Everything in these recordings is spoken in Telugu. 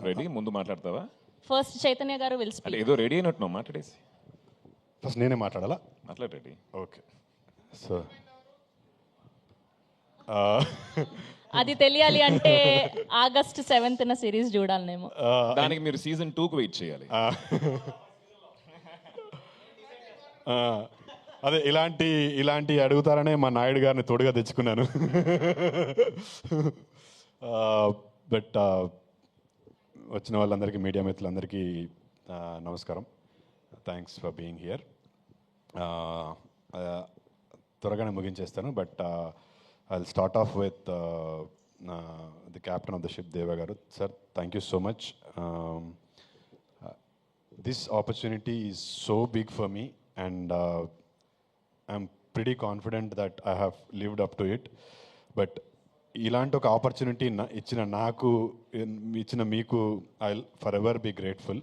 రెడీ ముందు మాట్లాడతావా? ఫస్ట్ చైతన్య గారు విల్ అంటే స్పీక్. ఏదో రెడీ అయినట్టు మాట్లాడేసి. ఫస్ట్ నేనే మాట్లాడాలా? మాట్లాడు రెడీ. ఓకే. సో అది తెలియాలి అంటే ఆగస్ట్ 7th సిరీస్ చూడాలనేమో. దానికి మీరు సీజన్ 2కు వెయిట్ చేయాలి. అదే ఇలాంటి అడుగుతారనే మా నాయుడు గారిని తోడుగా తెచ్చుకున్నాను. బట్ వచ్చిన వాళ్ళందరికీ, మీడియా మిత్రులందరికీ నమస్కారం. Thanks for being here. త్వరగానే ముగించేస్తాను. But I will start off with the captain of the ship, Deva garu. Sir, thank you so much. This opportunity is so big for me, and I'm pretty confident that I have lived up to it. But ఇలాంటి ఒక ఆపర్చునిటీ ఇచ్చిన మీకు I for ever be grateful.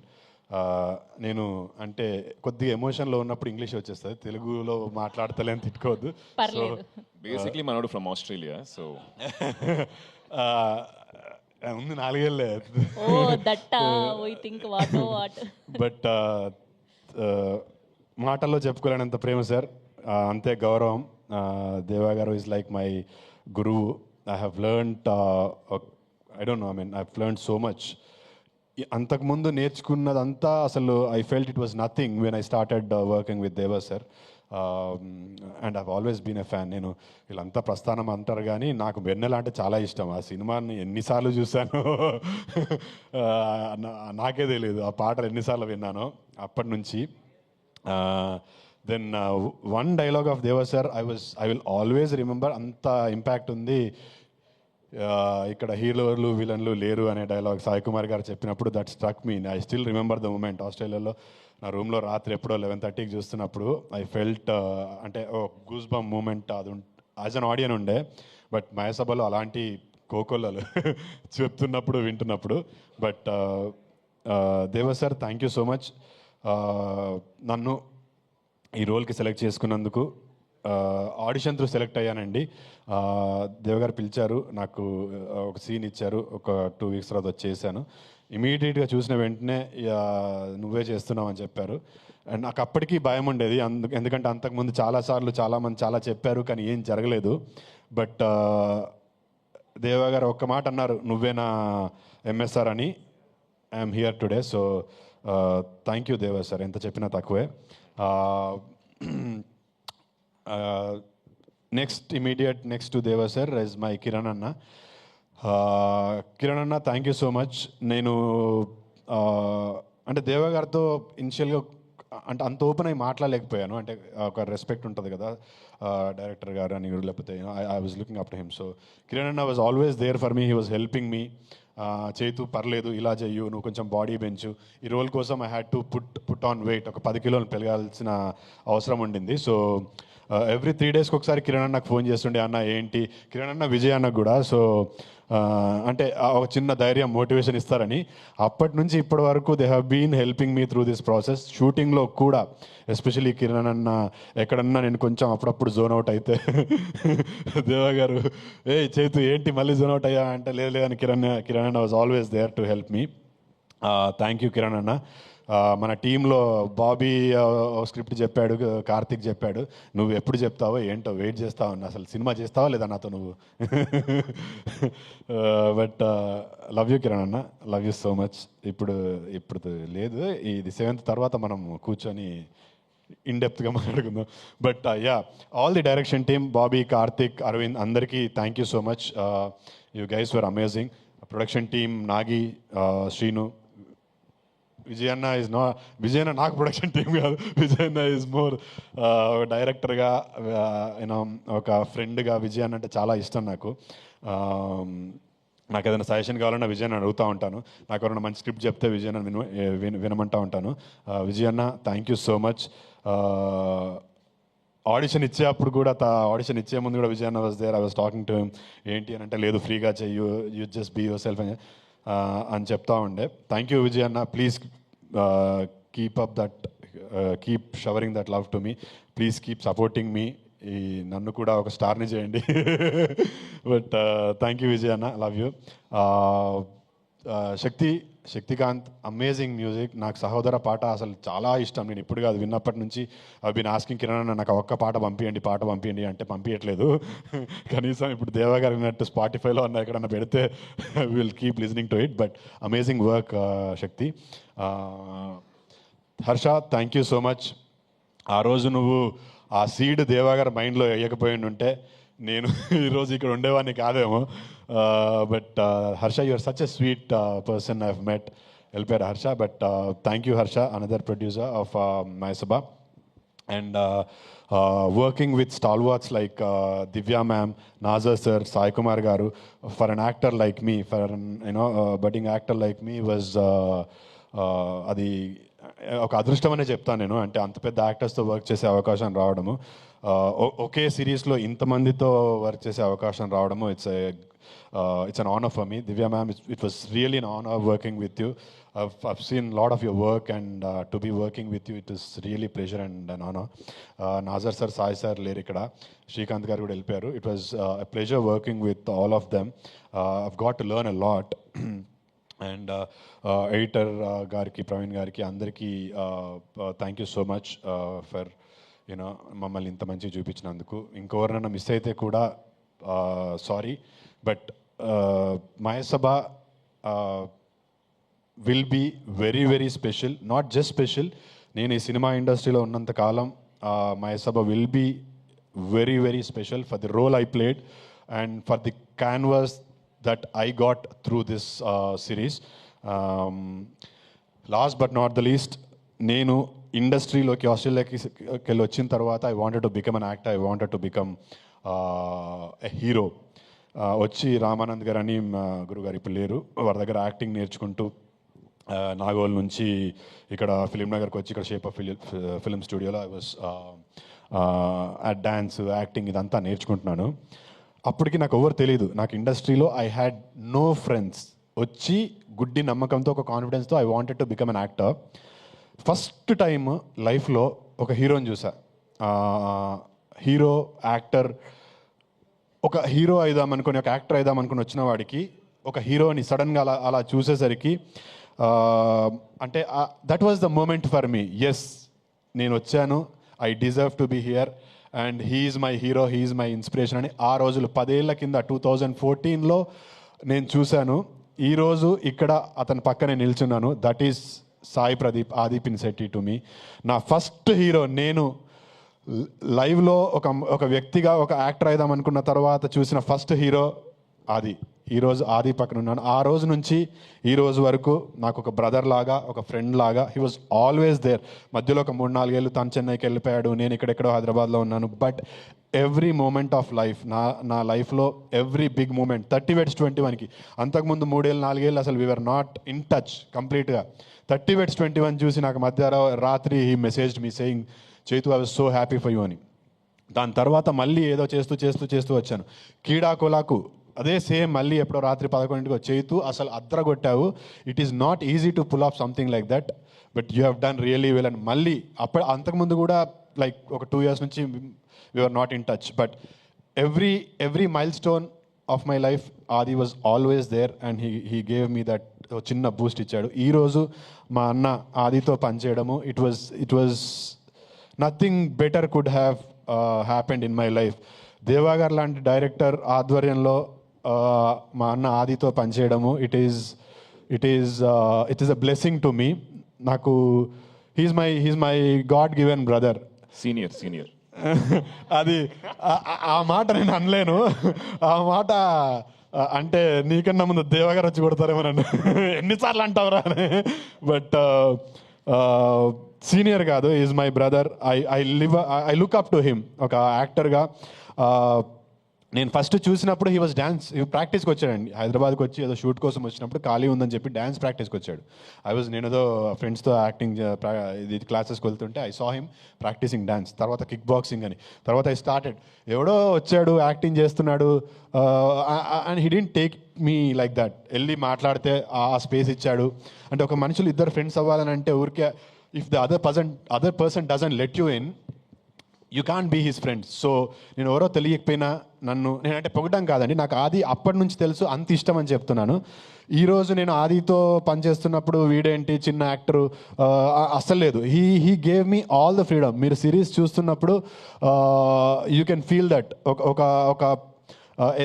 నేను అంటే కొద్దిగా ఎమోషన్లో ఉన్నప్పుడు ఇంగ్లీష్ వచ్చేస్తుంది, తెలుగులో మాట్లాడతలేని తిట్టుకోవద్దు. సో బేసిక్లీ మనోడు ఫ్రమ్ ఆస్ట్రేలియా. సో ఉంది 4 ఏళ్ళే. బట్ మాటల్లో చెప్పుకోలేనంత ప్రేమ సార్, అంతే గౌరవం. Deva garu is like my గురువు. I have learned, I don't know, I have learned so much. అంతకుముందు నేర్చుకున్నదంతా అసలు I felt it was nothing when I started working with Deva sir. And I've always been a fan. నేను వీళ్ళంతా ప్రస్థానం అంటారు కానీ నాకు వెన్నెల అంటే చాలా ఇష్టం. ఆ సినిమాని ఎన్నిసార్లు చూశాను నాకే తెలియదు. ఆ పాటలు ఎన్నిసార్లు విన్నానో అప్పటి నుంచి. దెన్ వన్ డైలాగ్ ఆఫ్ దేవా sir I will always remember. అంత ఇంపాక్ట్ ఉంది. ఇక్కడ హీరోలు విలన్లు లేరు అనే డైలాగ్ సాయి కుమార్ గారు చెప్పినప్పుడు that struck me. I still remember the moment. ఆస్ట్రేలియాలో నా రూమ్లో రాత్రి ఎప్పుడో 11:30కి చూస్తున్నప్పుడు ఐ ఫెల్ట్, అంటే ఓ గూస్ బమ్ మూమెంట్ అది యాజ్ అన్ ఆడియన్ ఉండే. బట్ మహేసభలో అలాంటి కోకొల్లలు చెప్తున్నప్పుడు వింటున్నప్పుడు. బట్ దేవా sir, thank you so much. నన్ను ఈ రోల్కి సెలెక్ట్ చేసుకున్నందుకు. ఆడిషన్ త్రూ సెలెక్ట్ అయ్యానండి. దేవగారు పిలిచారు, నాకు ఒక సీన్ ఇచ్చారు, ఒక 2 weeks తర్వాత వచ్చేసాను. ఇమీడియట్గా చూసిన వెంటనే నువ్వే చేస్తున్నావు అని చెప్పారు. అండ్ నాకు అప్పటికీ భయం ఉండేది, ఎందుకంటే అంతకుముందు చాలాసార్లు చాలామంది చాలా చెప్పారు కానీ ఏం జరగలేదు. బట్ దేవా గారు ఒక్క మాట అన్నారు, నువ్వే నా ఎంఎస్ఆర్ అని. I'm here today. So thank you దేవా సార్, ఎంత చెప్పినా తక్కువే. నెక్స్ట్ టు దేవా సార్ ఇస్ మై కిరణ్ అన్న. కిరణ్ అన్న, థ్యాంక్ యూ సో మచ్. నేను అంటే దేవా గారితో ఇనిషియల్గా అంటే అంత ఓపెన్ అయి మాట్లాడలేకపోయాను. అంటే ఒక రెస్పెక్ట్ ఉంటుంది కదా డైరెక్టర్ గారు అని, లేకపోతే I was looking up to him. So Kiran అన్న was always there for me. He was helping me. చేతు పర్లేదు, ఇలా చెయ్యు, నువ్వు కొంచెం బాడీ పెంచు. ఈ రోల్ కోసం I had to put on weight. ఒక 10 kilos పెరగాల్సిన అవసరం ఉండింది. సో ఎవ్రీ 3 days ఒకసారి కిరణ్ అన్నకు ఫోన్ చేస్తుండే, అన్న ఏంటి, కిరణ్ అన్న విజయ్ అన్నకు కూడా. సో అంటే ఒక చిన్న ధైర్యం, మోటివేషన్ ఇస్తారని. అప్పటి నుంచి ఇప్పటి వరకు they have been helping me through this process. షూటింగ్లో కూడా ఎస్పెషలీ కిరణ్ అన్న ఎక్కడన్నా నేను కొంచెం అప్పుడప్పుడు జోన్ అవుట్ అయితే దేవా గారు, ఏ చేతు ఏంటి మళ్ళీ జోన్ అవుట్ అయ్యా అంటే, లేదని కిరణ్ అన్న was always there to help me. Thank you Kiran అన్న. మన టీంలో బాబీ స్క్రిప్ట్ చెప్పాడు, కార్తిక్ చెప్పాడు. నువ్వు ఎప్పుడు చెప్తావో ఏంటో వెయిట్ చేస్తావు అన్న. అసలు సినిమా చేస్తావా లేదా నాతో నువ్వు? బట్ లవ్ యూ కిరణ్ అన్న, లవ్ యూ సో మచ్. ఇప్పుడు లేదు, ఇది 7th తర్వాత మనం కూర్చొని ఇన్డెప్త్గా మాట్లాడుకుందాం. But ya, all the direction team, Bobby, Karthik, Aravind, అందరికీ thank you so much. You guys were amazing. Production team, Nagi, Srinu, విజయన్న విజయన్న నాకు ప్రొడక్షన్ టీం కాదు. విజయన్న ఈజ్ మోర్ డైరెక్టర్గా, యూనో ఒక ఫ్రెండ్గా. విజయన్న అంటే చాలా ఇష్టం నాకు. నాకు ఏదైనా సజెషన్ కావాలన్నా విజయన్న అడుగుతూ ఉంటాను. నాకు ఎవరైనా మంచి స్క్రిప్ట్ చెప్తే విజయన్న వినమంటూ ఉంటాను. విజయన్న, thank you so much. Audition ఇచ్చేటప్పుడు కూడా, ఆడిషన్ ఇచ్చే ముందు కూడా విజయన్న was there. I was talking to him. ఏంటి అని అంటే, లేదు ఫ్రీగా చెయ్యు, you just be yourself అని చెప్తా ఉండే. థ్యాంక్ యూ విజయ్ అన్న. Please keep showering that love to me. Please keep supporting me. నన్ను కూడా ఒక స్టార్ని చేయండి. బట్ థ్యాంక్ యూ విజయ్ అన్న, love you. Shaktikant amazing music. నాకు సహోదర పాట అసలు చాలా ఇష్టం. నేను ఇప్పుడు కాదు, విన్నప్పటి నుంచి ఐ బీన్ ఆస్కింగ్ కిరణ్ అన్న నాకు ఒక్క పాట పంపించండి అంటే పంపించట్లేదు. కనీసం ఇప్పుడు దేవా గారు అన్నట్టు స్పాటిఫైలో అన్న ఎక్కడన్నా పెడితే will keep listening to it. But amazing work Shakti. Harsha, thank you so much. ఆ రోజు నువ్వు ఆ సీడ్ దేవా గారి మైండ్లో వేయకపోయి ఉంటే నేను ఈరోజు ఇక్కడ ఉండేవాడిని కాదేమో. But Harsha, you're such a sweet person I have met. వెళ్ళిపోయారు Harsha. But thank you Harsha, another producer of Mayasabha. And working with stalwarts like Divya ma'am, Nassar sir, Sai Kumar garu, for an actor like me, for an budding actor like me was అది ఒక అదృష్టం అనే చెప్తాను నేను. అంటే అంత పెద్ద యాక్టర్స్తో వర్క్ చేసే అవకాశం రావడము, ఒకే సిరీస్లో ఇంతమందితో వర్క్ చేసే అవకాశం రావడము, it's an honour for me. Divya ma'am, it was really an honour working with you. I've seen a lot of your work, and to be working with you, it is really pleasure and an honor. Nazar sir, Sai sir లేరు ఇక్కడ, శ్రీకాంత్ గారు కూడా వెళ్ళిపోయారు. It was a pleasure working with all of them. I've got to learn a lot. And editor గారికి, ప్రవీణ్ గారికి, అందరికీ thank you so much for you know మమ్మల్ని ఇంత మంచిగా చూపించినందుకు. ఇంకెవరినైనా మిస్ అయితే కూడా sorry. But Mayasabha will be very very special. Not just special, నేను ఈ సినిమా ఇండస్ట్రీలో ఉన్నంత కాలం Mayasabha will be very very special for the role I played and for the canvas that I got through this series. Last but not the least, నేను ఇండస్ట్రీలోకి ఆస్ట్రేలియాకి వెళ్ళి వచ్చిన తర్వాత I wanted to become an actor, I wanted to become a hero. వచ్చి రామానంద్ గారు అని గురుగారు ఇప్పుడు లేరు, వారి దగ్గర యాక్టింగ్ నేర్చుకుంటూ నాగోల్ నుంచి ఇక్కడ ఫిలిం నగర్కి వచ్చి ఇక్కడ షేప్ ఆఫ్ ఫిలిం స్టూడియోలో ఐ వాస్ డాన్స్, యాక్టింగ్ ఇదంతా నేర్చుకుంటున్నాను. అప్పటికి నాకు ఎవరు తెలియదు. నాకు ఇండస్ట్రీలో ఐ హ్యాడ్ నో ఫ్రెండ్స్. వచ్చి గుడ్డి నమ్మకంతో, ఒక కాన్ఫిడెన్స్తో I wanted to become an actor. First time లైఫ్లో ఒక హీరోని చూసా. హీరో, యాక్టర్, ఒక హీరో అయిదామనుకుని, ఒక యాక్టర్ అయిదామనుకుని వచ్చిన వాడికి ఒక హీరోని సడన్గా అలా చూసేసరికి అంటే that was the moment for me. Yes, నేను వచ్చాను, I deserve to be here and he's my hero, he's my inspiration అని ఆ రోజులు 10 ఏళ్ల కింద 2014లో నేను చూశాను. ఈరోజు ఇక్కడ అతని పక్కనే నిల్చున్నాను. దట్ ఈస్ సాయి ప్రదీప్, ఆది పినిశెట్టి టు మీ. నా ఫస్ట్ హీరో. నేను లైవ్లో ఒక వ్యక్తిగా, ఒక యాక్టర్ అయిదాం అనుకున్న తర్వాత చూసిన ఫస్ట్ హీరో ఆది. ఈరోజు ఆది పక్కన ఉన్నాను. ఆ రోజు నుంచి ఈ రోజు వరకు నాకు ఒక బ్రదర్ లాగా, ఒక ఫ్రెండ్ లాగా హీ వాజ్ ఆల్వేస్ దేర్. మధ్యలో ఒక 3-4 ఏళ్ళు తను చెన్నైకి వెళ్ళిపోయాడు, నేను ఇక్కడెక్కడో హైదరాబాద్లో ఉన్నాను. But every moment of life, నా లైఫ్లో ఎవ్రీ బిగ్ మూమెంట్ 30/21కి, అంతకుముందు 3-4 ఏళ్ళు అసలు వీఆర్ నాట్ ఇన్ టచ్ కంప్లీట్గా. 30/21 చూసి నాకు రాత్రి he messaged me saying, Chaitu I was so happy for you అని. దాని తర్వాత మళ్ళీ ఏదో చేస్తూ వచ్చాను. కీడాకోలాకు అదే సేమ్, మళ్ళీ ఎప్పుడో రాత్రి 11కి చైతు అసలు అద్రగొట్టావు, it is not easy to pull off something like that, but you have done really well. And మళ్ళీ అంతకుముందు కూడా లైక్ ఒక 2 years నుంచి we're not in touch. But every milestone of my life Adi was always there and he gave me that చిన్న బూస్ట్ ఇచ్చాడు. ఈరోజు మా అన్న ఆదితో పనిచేయడము, it was nothing better could have happened in my life. Deva గారు లాంటి డైరెక్టర్ ఆధ్వర్యంలో మా అన్న ఆదితో పనిచేయడము, it is a blessing to me. నాకు he's my god given brother. Senior అది ఆ మాట నేను అనలేను. ఆ మాట అంటే నీకన్నా ముందు దేవగారు వచ్చి కొడతారేమో నన్ను, ఎన్నిసార్లు అంటావురా అని. బట్ సీనియర్ కాదు, is my brother. I look up to him. ఒక యాక్టర్గా నేను ఫస్ట్ చూసినప్పుడు హీ ప్రాక్టీస్కి వచ్చాడండి. హైదరాబాద్కి వచ్చి ఏదో షూట్ కోసం వచ్చినప్పుడు ఖాళీ ఉందని చెప్పి డ్యాన్స్ ప్రాక్టీస్కి వచ్చాడు. నేను ఏదో ఫ్రెండ్స్తో యాక్టింగ్ ఇది క్లాసెస్కి వెళ్తుంటే I saw him practising dance. తర్వాత కిక్ బాక్సింగ్ అని. తర్వాత ఐ స్టార్టెడ్. ఎవడో వచ్చాడు, యాక్టింగ్ చేస్తున్నాడు, and he didn't take me like that. వెళ్ళి మాట్లాడితే ఆ స్పేస్ ఇచ్చాడు. అంటే ఒక మనుషులు ఇద్దరు ఫ్రెండ్స్ అవ్వాలని అంటే ఊరికే, if the other person doesn't let you in, you can't be his friend. So నేను ఎవరో తెలియకపోయినా నేనంటే పొగడం కాదండి, నాకు ఆది అప్పటి నుంచి తెలుసు, అంత ఇష్టం అని చెప్తున్నాను. ఈరోజు నేను ఆదితో పనిచేస్తున్నప్పుడు వీడేంటి చిన్న యాక్టరు అస్సలు లేదు. He gave me all the freedom. మీరు సిరీస్ చూస్తున్నప్పుడు యూ కెన్ ఫీల్ దట్ ఒక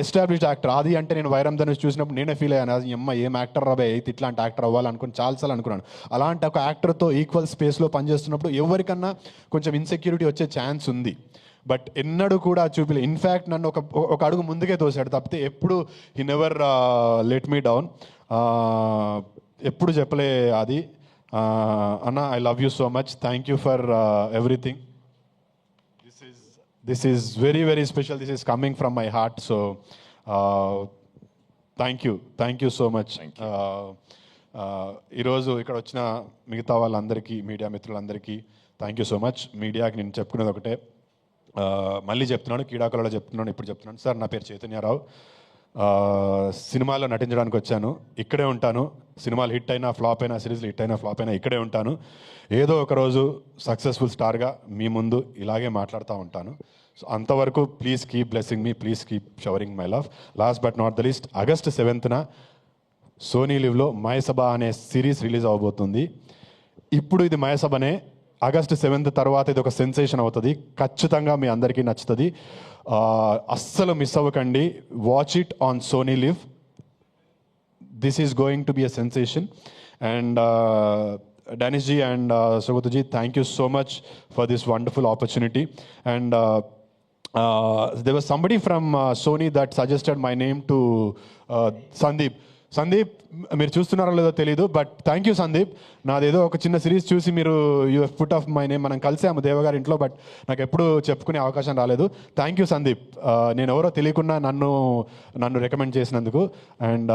ఎస్టాబ్లిష్డ్ యాక్టర్. ఆది అంటే నేను వైరం ధనుష్ చూసినప్పుడు నేనే ఫీల్ అయ్యాను, అది అమ్మ ఏం యాక్టర్ రాబోయే అయితే ఇట్లాంటి యాక్టర్ అవ్వాలనుకుని చాలాసార్లు అనుకున్నాను. అలాంటి ఒక యాక్టర్తో ఈక్వల్ స్పేస్లో పనిచేస్తున్నప్పుడు ఎవరికన్నా కొంచెం ఇన్సెక్యూరిటీ వచ్చే ఛాన్స్ ఉంది, బట్ ఎన్నడూ కూడా చూపిలే. ఇన్ఫ్యాక్ట్ నన్ను ఒక అడుగు ముందుకే తోసాడు తప్పితే ఎప్పుడు he never let me down. ఎప్పుడు చెప్పలే అది, అన్న I love you so much, thank you for everything. This is very, very special. This is coming from my heart. So, thank you so much. ఈరోజు ఇక్కడ వచ్చిన మిగతా వాళ్ళందరికీ, మీడియా మిత్రులందరికీ థ్యాంక్ యూ సో మచ్. మీడియాకి నేను చెప్పుకునేది ఒకటే, మళ్ళీ చెప్తున్నాను, కీడాకులలో చెప్తున్నాను, ఇప్పుడు చెప్తున్నాను. సార్ నా పేరు చైతన్యరావు, సినిమాలో నటించడానికి వచ్చాను, ఇక్కడే ఉంటాను. సినిమాలు హిట్ అయినా ఫ్లాప్ అయినా, సిరీస్లు హిట్ అయినా ఫ్లాప్ అయినా ఇక్కడే ఉంటాను. ఏదో ఒక రోజు సక్సెస్ఫుల్ స్టార్గా మీ ముందు ఇలాగే మాట్లాడుతూ ఉంటాను. సో అంతవరకు please keep blessing me, please keep showering my love. Last but not the least, August 7th Sony లివ్లో మయసభ అనే సిరీస్ రిలీజ్ అవబోతుంది. ఇప్పుడు ఇది మయసభనే, ఆగస్ట్ 7th తర్వాత ఇది ఒక సెన్సేషన్ అవుతుంది. ఖచ్చితంగా మీ అందరికీ నచ్చుతుంది. అస్సలు మిస్ అవ్వకండి. Watch it on Sony LIV. This is going to be a sensation. And Danish ji and Sugata ji, thank you so much for this wonderful opportunity. And there was somebody from Sony that suggested my name to Sandeep. Sandeep మీరు చూస్తున్నారో లేదో తెలీదు, బట్ థ్యాంక్ యూ సందీప్. నాదేదో ఒక చిన్న సిరీస్ చూసి మీరు you have put off my name. మనం కలిసాము దేవగారి ఇంట్లో, బట్ నాకు ఎప్పుడు చెప్పుకునే అవకాశం రాలేదు. థ్యాంక్ యూ సందీప్, నేను ఎవరో తెలియకుండా నన్ను రికమెండ్ చేసినందుకు. And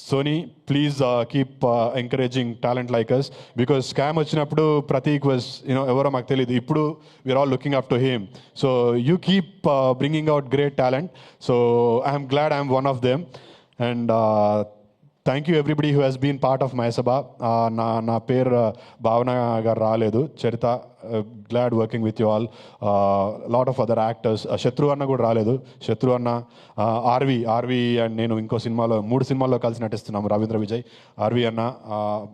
Sony please keep encouraging talent like us, because scam వచ్చినప్పుడు ప్రతీక్ వాజ్ ఎవరో మాకు తెలియదు, ఇప్పుడు we're all looking up to him. So you keep bringing out great talent. So I'm glad I'm one of them. And thank you everybody who has been part of Mayasabha. నా పేరు భావన గారు రాలేదు, Charitha. Glad working with you all. Lot of other actors. Shatru అన్న కూడా రాలేదు. శత్రు అన్న, ఆర్వి అండ్ నేను ఇంకో సినిమాలో 3 సినిమాల్లో కలిసి నటిస్తున్నాము, రవీంద్ర విజయ్, ఆర్వి అన్న.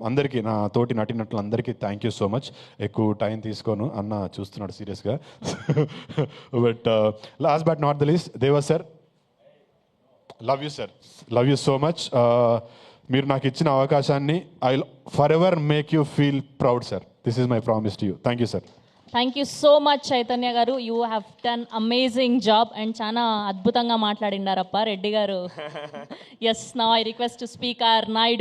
అందరికీ, నా తోటి నటినట్లు అందరికీ థ్యాంక్ యూ సో మచ్. ఎక్కువ టైం తీసుకోను, అన్న చూస్తున్నాడు సీరియస్గా. But last but not the least, Deva sir, love you sir, love you so much. మీరు నాకు ఇచ్చిన అవకాశాన్ని I will forever make you feel proud sir. This is my promise to you. Thank you sir. Thank you so much Chaitanya garu. You have done amazing job and చాలా అద్భుతంగా మాట్లాడిండారప్ప Reddy garu. Yes, now I request to speak R Naidu.